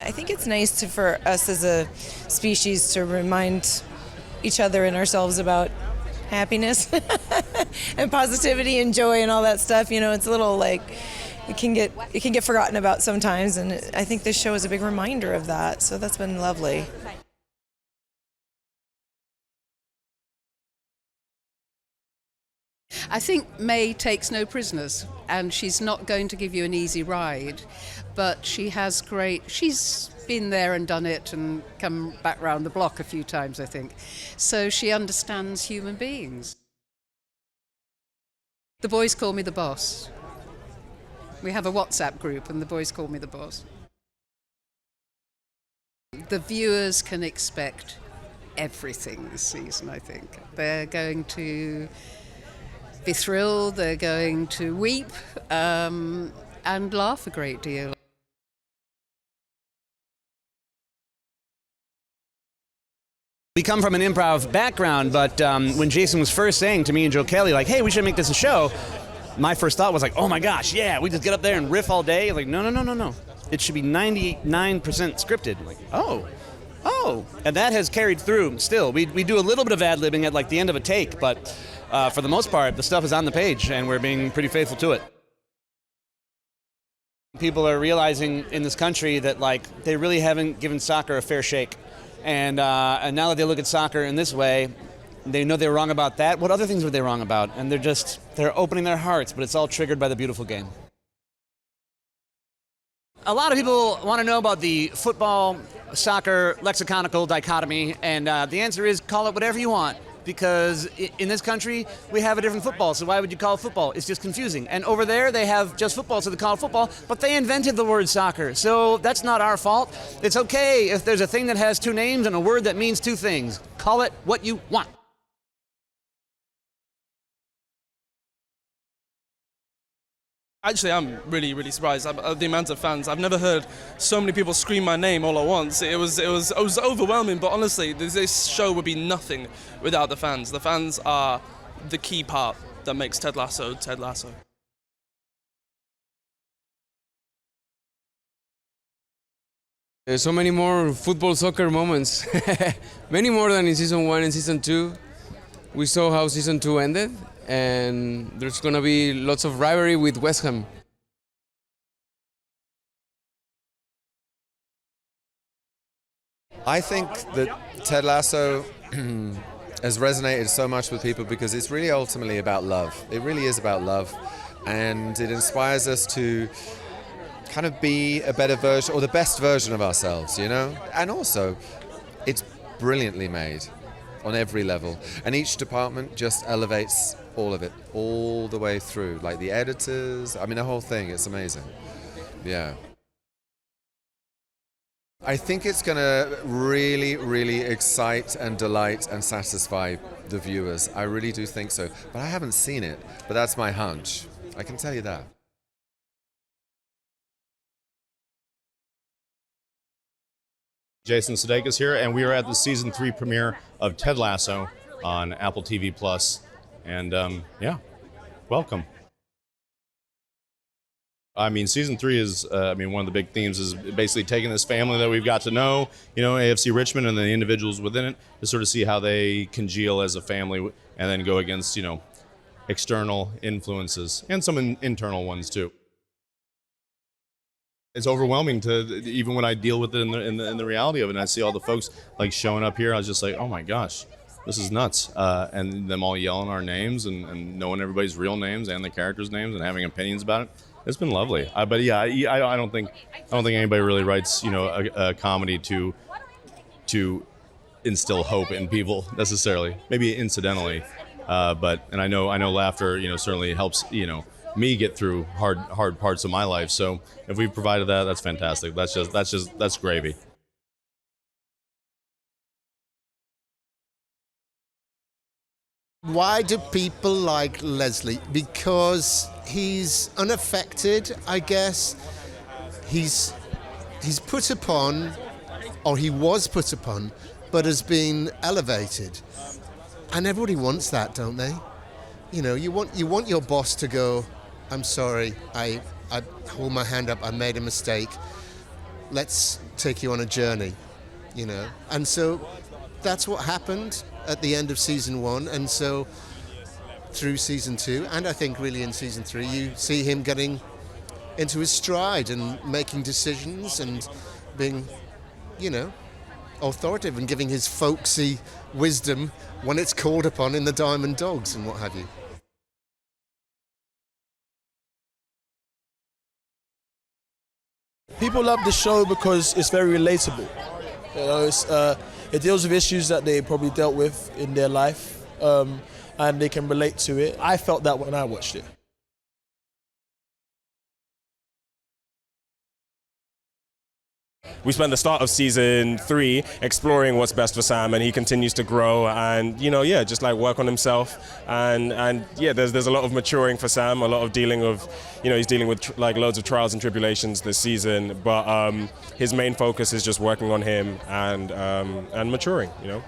I think it's nice for us as a species to remind each other and ourselves about happiness and positivity and joy and all that stuff. You know, it's a little like it can get forgotten about sometimes, and I think this show is a big reminder of that. So that's been lovely. I think May takes no prisoners, and she's not going to give you an easy ride, but she's been there and done it and come back round the block a few times, I think. So she understands human beings. The boys call me the boss. We have a WhatsApp group and the boys call me the boss. The viewers can expect everything this season, I think. They're going to be thrilled, they're going to weep and laugh a great deal. We come from an improv background, but when Jason was first saying to me and Joe Kelly, like, hey, we should make this a show, my first thought was like, oh my gosh, yeah, we just get up there and riff all day. Like, no. It should be 99% scripted. Like, oh. And that has carried through still. We do a little bit of ad-libbing at like the end of a take, but for the most part, the stuff is on the page, and we're being pretty faithful to it. People are realizing in this country that like they really haven't given soccer a fair shake. And now that they look at soccer in this way, they know they were wrong about that. What other things were they wrong about? And they're opening their hearts, but it's all triggered by the beautiful game. A lot of people want to know about the football-soccer lexiconical dichotomy, and the answer is call it whatever you want. Because in this country, we have a different football, so why would you call it football? It's just confusing. And over there, they have just football, so they call it football, but they invented the word soccer, so that's not our fault. It's okay if there's a thing that has two names and a word that means two things. Call it what you want. Actually, I'm really, really surprised at the amount of fans. I've never heard so many people scream my name all at once. It was overwhelming, but honestly, this show would be nothing without the fans. The fans are the key part that makes Ted Lasso Ted Lasso. There's so many more football soccer moments, many more than in season 1 and season 2. We saw how season 2 ended, and there's going to be lots of rivalry with West Ham. I think that Ted Lasso has resonated so much with people because it's really ultimately about love. It really is about love, and it inspires us to kind of be a better version or the best version of ourselves, you know? And also, it's brilliantly made on every level, and each department just elevates all of it, all the way through, like the editors, I mean the whole thing, it's amazing. Yeah. I think it's going to really, really excite and delight and satisfy the viewers. I really do think so, but I haven't seen it, but that's my hunch. I can tell you that. Jason Sudeikis here, and we are at the season 3 premiere of Ted Lasso on Apple TV Plus, and yeah, welcome. I mean, season 3 is, one of the big themes is basically taking this family that we've got to know, AFC Richmond and the individuals within it, to sort of see how they congeal as a family and then go against, external influences and some internal ones too. It's overwhelming even when I deal with it in the reality of it, and I see all the folks like showing up here. I was just like, oh my gosh, this is nuts. And them all yelling our names and knowing everybody's real names and the characters' names and having opinions about it. It's been lovely. But yeah, I don't think anybody really writes a comedy to instill hope in people necessarily. Maybe incidentally, and I know laughter certainly helps me get through hard parts of my life. So if we provided that, that's fantastic. That's gravy. Why do people like Leslie? Because he's unaffected, I guess. He's put upon, or he was put upon, but has been elevated. And everybody wants that, don't they? You want your boss to go, I'm sorry, I hold my hand up, I made a mistake. let's take you on a journey, you know. And so that's what happened at the end of season 1, and so through season 2, and I think really in season 3, you see him getting into his stride and making decisions and being, you know, authoritative and giving his folksy wisdom when it's called upon in the Diamond Dogs and what have you. People love the show because it's very relatable. You know, it deals with issues that they probably dealt with in their life, and they can relate to it. I felt that when I watched it. We spent the start of season 3 exploring what's best for Sam, and he continues to grow and, you know, yeah, just like work on himself. And yeah, there's a lot of maturing for Sam, a lot of dealing with, you know, he's dealing with like loads of trials and tribulations this season, but his main focus is just working on him and maturing, you know.